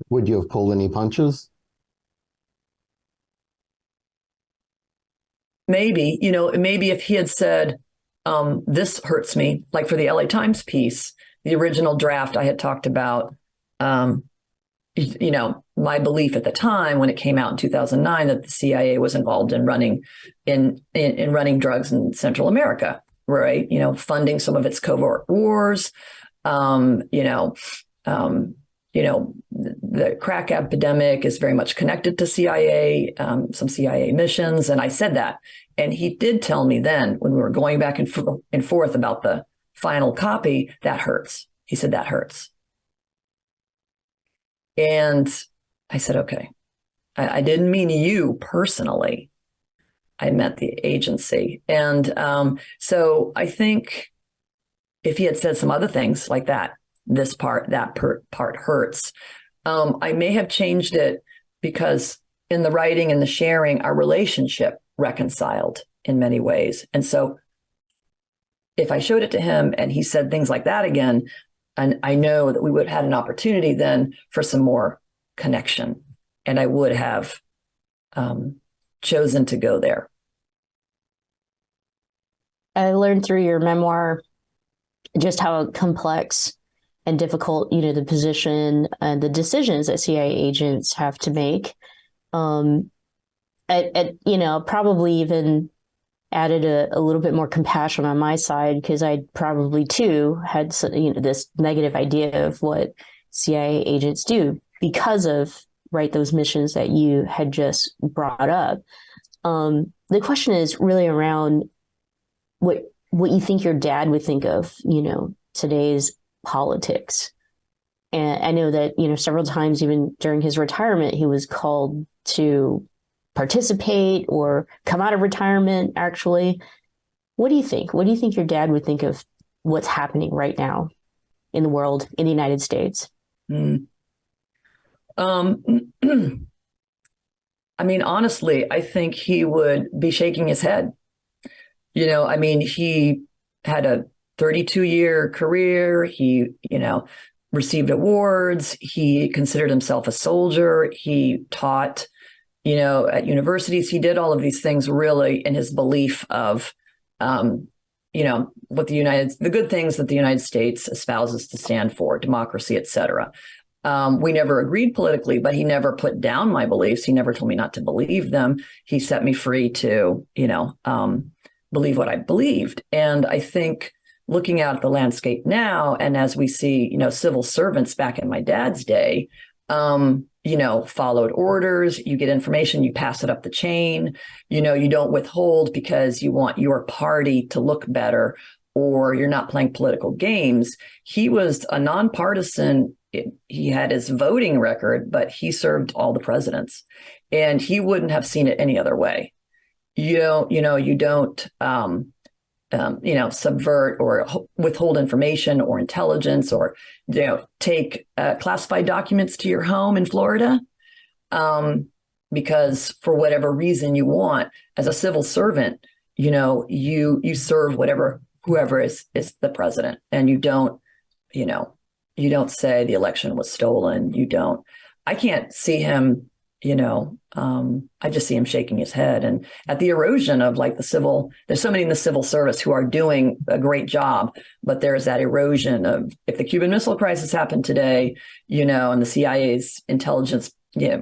Would you have pulled any punches? Maybe, maybe if he had said, this hurts me, like for the LA Times piece, the original draft, I had talked about, my belief at the time when it came out in 2009 that the CIA was involved in running running drugs in Central America, right? Funding some of its covert wars, the crack epidemic is very much connected to CIA, some CIA missions. And I said that. And he did tell me then when we were going back and forth about the final copy, that hurts. He said, that hurts. And I said, okay, I didn't mean you personally. I meant the agency. And so I think if he had said some other things like that, this part, that part hurts, I may have changed it because in the writing and the sharing, our relationship reconciled in many ways. And so if I showed it to him and he said things like that again, and I know that we would have had an opportunity then for some more connection, and I would have chosen to go there. I learned through your memoir just how complex and difficult, the position and the decisions that CIA agents have to make. Probably even added a little bit more compassion on my side, because I probably too had this negative idea of what CIA agents do because of those missions that you had just brought up. The question is really around what you think your dad would think of today's politics. And I know that several times, even during his retirement, he was called to participate or come out of retirement, actually. What do you think? What do you think your dad would think of what's happening right now in the world, in the United States? I mean, honestly, I think he would be shaking his head. I mean, he had a 32-year career. He, received awards. He considered himself a soldier. He taught, at universities. He did all of these things really in his belief of, what the good things that the United States espouses to stand for, democracy, et cetera. We never agreed politically, but he never put down my beliefs. He never told me not to believe them. He set me free to, believe what I believed. And I think looking out at the landscape now, and as we see, civil servants back in my dad's day, followed orders, you get information, you pass it up the chain, you don't withhold because you want your party to look better, or you're not playing political games. He was a nonpartisan. He had his voting record, but he served all the presidents, and he wouldn't have seen it any other way. You don't subvert or withhold information or intelligence, or, take classified documents to your home in Florida, because for whatever reason you want. As a civil servant, you serve whoever is the president, and you don't say the election was stolen. I can't see him, I just see him shaking his head. And at the erosion of there's so many in the civil service who are doing a great job, but there's that erosion of, if the Cuban Missile Crisis happened today, and the CIA's intelligence,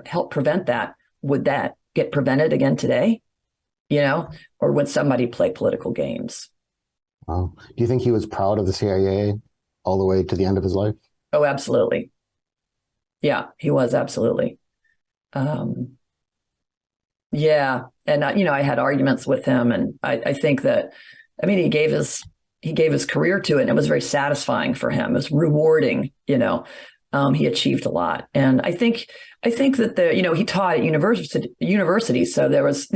helped prevent that, would that get prevented again today? Or would somebody play political games? Wow. Do you think he was proud of the CIA all the way to the end of his life? Oh, absolutely. Yeah, he was, absolutely. Yeah. And, I had arguments with him, and I think that, he gave his career to it, and it was very satisfying for him. It was rewarding, he achieved a lot. And I think that, he taught at university. So there was,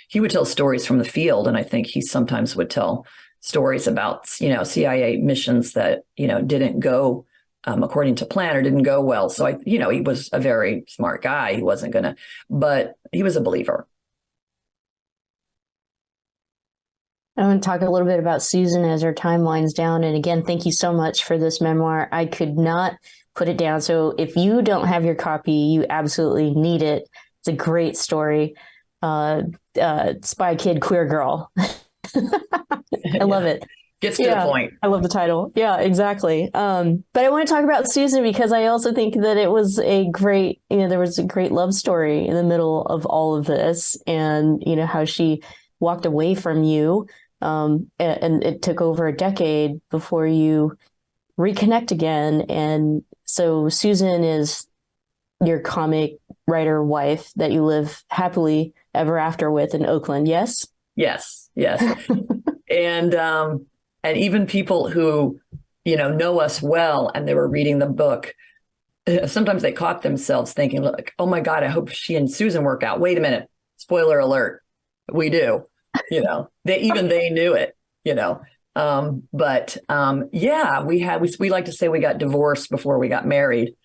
he would tell stories from the field. And I think he sometimes would tell stories about, CIA missions that, didn't go according to plan or didn't go well. So he was a very smart guy. He wasn't but he was a believer. I want to talk a little bit about Susan as our time winds down. And again, thank you so much for this memoir. I could not put it down. So if you don't have your copy, you absolutely need it. It's a great story. Spy Kid, Queer Girl. I love it. Gets to the point. I love the title. Yeah, exactly. But I want to talk about Susan because I also think that it was a great, there was a great love story in the middle of all of this, and, how she walked away from you. And it took over a decade before you reconnect again. And so Susan is your comic writer wife that you live happily ever after with in Oakland. Yes? Yes. And even people who, know us well, and they were reading the book, sometimes they caught themselves thinking, oh my God, I hope she and Susan work out. Wait a minute. Spoiler alert. We do, they knew it, we like to say we got divorced before we got married,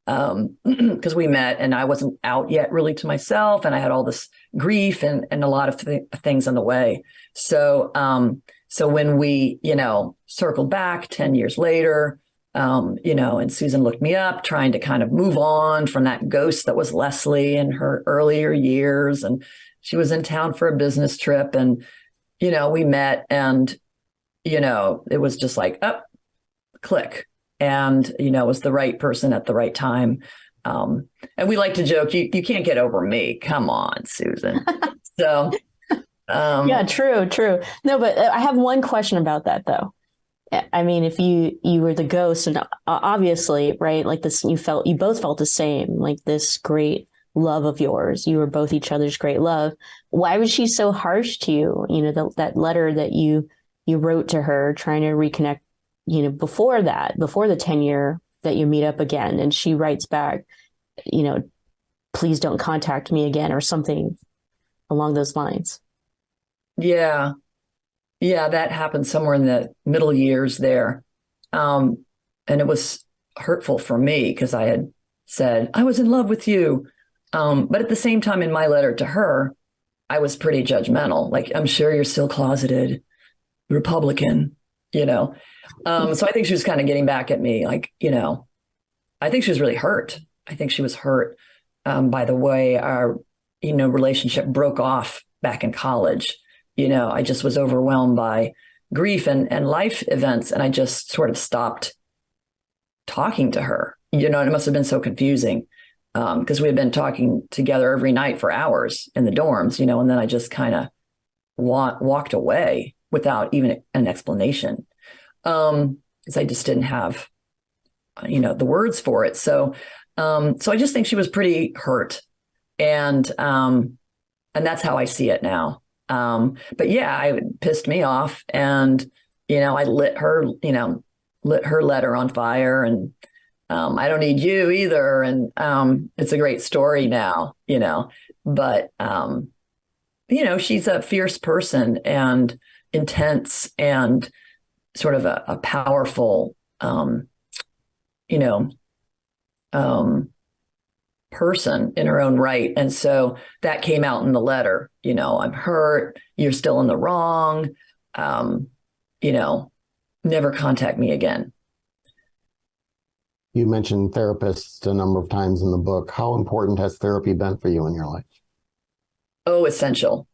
because we met and I wasn't out yet really to myself. And I had all this grief and a lot of things in the way. So when we, circled back 10 years later, and Susan looked me up, trying to kind of move on from that ghost that was Leslie in her earlier years. And she was in town for a business trip, and, we met, and, it was just click. And, it was the right person at the right time. And we like to joke, you can't get over me. Come on, Susan. So Yeah, true. No, but I have one question about that though. I mean, if you were the ghost, and obviously, right, like this, you both felt the same, like this great love of yours. You were both each other's great love. Why was she so harsh to you? You know, that letter that you wrote to her, trying to reconnect. You know, before the 10-year that you meet up again, and she writes back, you know, please don't contact me again, or something along those lines. Yeah. Yeah, that happened somewhere in the middle years there. And it was hurtful for me because I had said, I was in love with you. But at the same time, in my letter to her, I was pretty judgmental. Like, I'm sure you're still closeted Republican, you know. So I think she was kind of getting back at me. Like, you know, I think she was really hurt. I think she was hurt by the way our, you know, relationship broke off back in college. You know, I just was overwhelmed by grief and life events, and I just sort of stopped talking to her. You know, and it must have been so confusing because we had been talking together every night for hours in the dorms, you know, and then I just kind of walked away without even an explanation because I just didn't have, you know, the words for it. So I just think she was pretty hurt, and that's how I see it now. But yeah, it pissed me off, and you know, I lit her letter on fire, and I don't need you either. And it's a great story now, you know, but you know, she's a fierce person and intense and sort of a powerful, you know, person in her own right. And so that came out in the letter, you know, I'm hurt, you're still in the wrong, you know, never contact me again. You mentioned therapists a number of times in the book. How important has therapy been for you in your life? Oh, essential.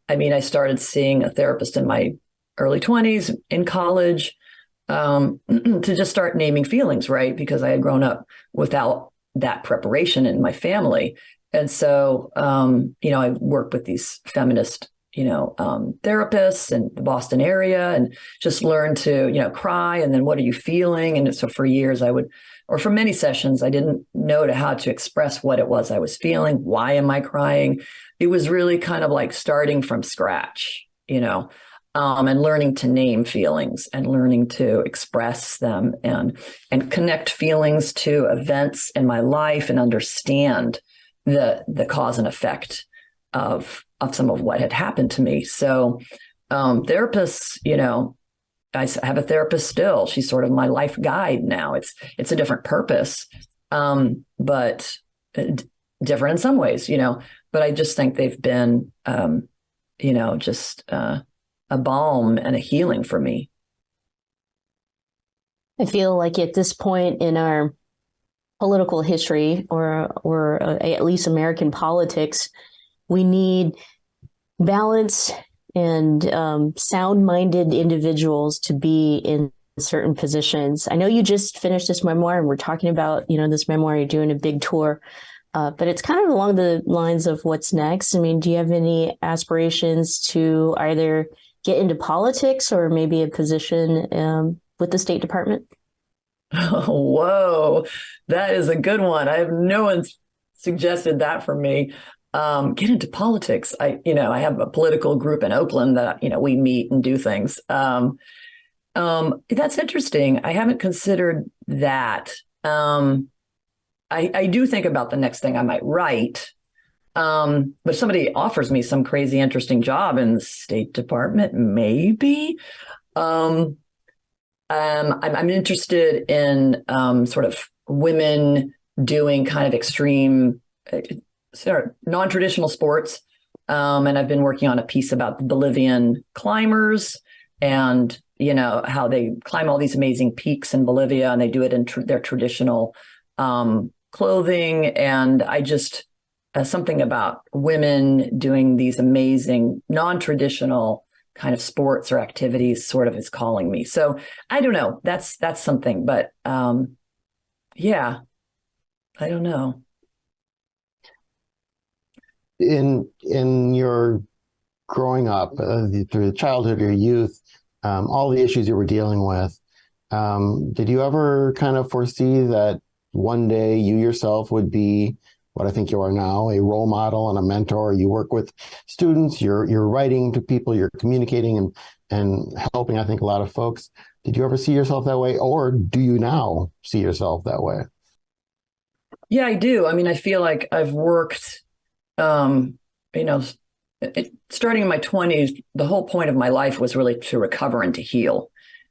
I mean, I started seeing a therapist in my early 20s in college to just start naming feelings, right? Because I had grown up without that preparation in my family. And so, you know, I worked with these feminist, you know, therapists in the Boston area and just learned to, you know, cry. And then what are you feeling? And so for years or for many sessions, I didn't know how to express what it was I was feeling. Why am I crying? It was really kind of like starting from scratch, you know, and learning to name feelings and learning to express them and connect feelings to events in my life and understand the cause and effect of some of what had happened to me. So therapists, you know, I have a therapist still. She's sort of my life guide now. It's a different purpose, but different in some ways, you know. But I just think they've been, you know, just a balm and a healing for me. I feel like at this point in our political history, or at least American politics, we need balance and sound-minded individuals to be in certain positions. I know you just finished this memoir, and we're talking about, you know, this memoir. You're doing a big tour, but it's kind of along the lines of what's next. I mean, do you have any aspirations to either get into politics or maybe a position with the State Department? Oh, whoa, that is a good one. No one's suggested that for me. Get into politics. I have a political group in Oakland that, you know, we meet and do things. That's interesting. I haven't considered that. I do think about the next thing I might write. But if somebody offers me some crazy interesting job in the State Department, maybe. I'm interested in sort of women doing kind of extreme, non-traditional sports. And I've been working on a piece about the Bolivian climbers and, you know, how they climb all these amazing peaks in Bolivia, and they do it in their traditional clothing. And I just, something about women doing these amazing non-traditional kind of sports or activities sort of is calling me. So I don't know. That's something, but yeah, I don't know. In your growing up, through the childhood, your youth, all the issues you were dealing with, did you ever kind of foresee that one day you yourself would be what I think you are now, a role model and a mentor? You work with students, you're writing to people, you're communicating and helping, I think, a lot of folks. Did you ever see yourself that way, or do you now see yourself that way? Yeah, I do. I mean, I feel like I've worked, you know, starting in my 20s, the whole point of my life was really to recover and to heal.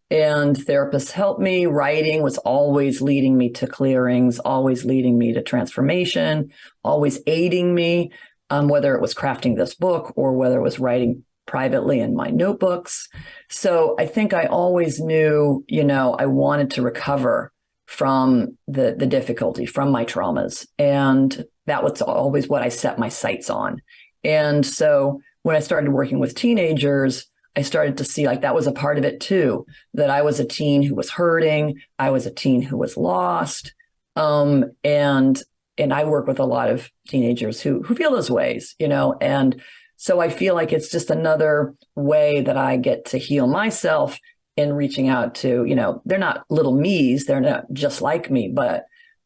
And therapists helped me. Writing was always leading me to clearings, always leading me to transformation, always aiding me, whether it was crafting this book or whether it was writing privately in my notebooks. So I think I always knew, I wanted to recover from the difficulty, from my traumas. And that was always what I set my sights on. And so when I started working with teenagers, I started to see like that was a part of it too, that I was a teen who was hurting. I was a teen who was lost. And I work with a lot of teenagers who feel those ways, and so I feel like it's just another way that I get to heal myself in reaching out to, they're not little me's, they're not just like me, but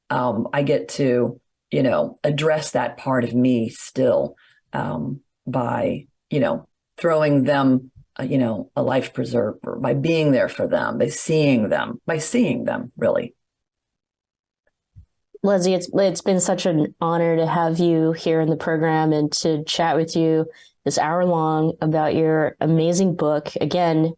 I get to, address that part of me still by, throwing them, a life preserver, by being there for them, by seeing them really. Leslie, it's been such an honor to have you here in the program and to chat with you this hour long about your amazing book. Again,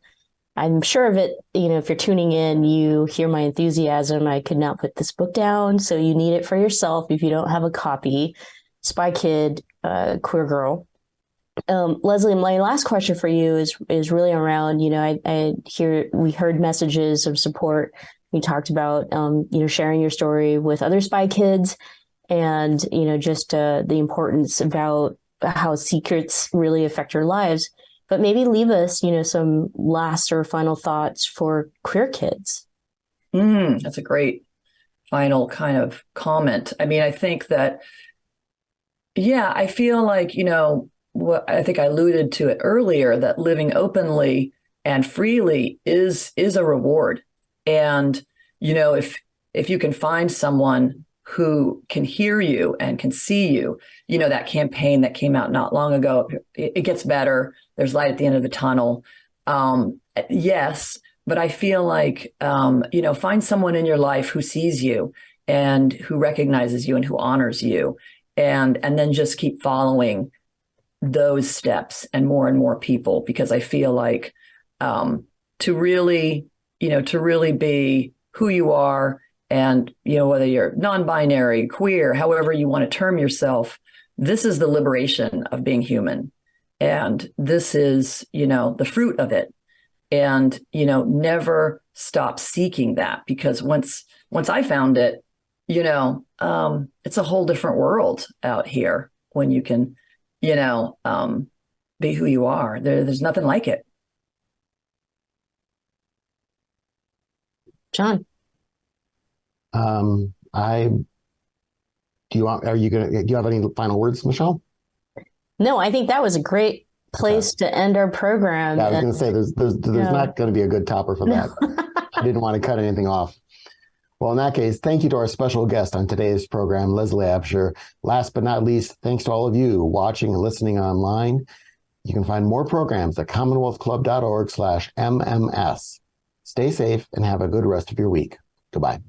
I'm sure of it, if you're tuning in, you hear my enthusiasm. I could not put this book down, so you need it for yourself if you don't have a copy. Spy Kid, Queer Girl. Leslie, my last question for you is really around, we heard messages of support. We talked about, sharing your story with other spy kids and, just the importance about how secrets really affect your lives. But maybe leave us, some last or final thoughts for queer kids. That's a great final kind of comment. I mean, I think that, I feel like, what I think I alluded to it earlier, that living openly and freely is a reward. And, if you can find someone who can hear you and can see you, that campaign that came out not long ago, it gets better. There's light at the end of the tunnel. Yes, but I feel like, find someone in your life who sees you and who recognizes you and who honors you. And then just keep following those steps and more people, because I feel like to really be who you are, and whether you're non-binary, queer, however you want to term yourself, this is the liberation of being human, and this is the fruit of it. And never stop seeking that, because once I found it, it's a whole different world out here when you can be who you are. There's nothing like it. John. Do you have any final words, Michelle? No, I think that was a great place to end our program. Yeah, I was going to say, there's not going to be a good topper for that. I didn't want to cut anything off. Well, in that case, thank you to our special guest on today's program, Leslie Absher. Last but not least, thanks to all of you watching and listening online. You can find more programs at commonwealthclub.org/MMS. Stay safe and have a good rest of your week. Goodbye.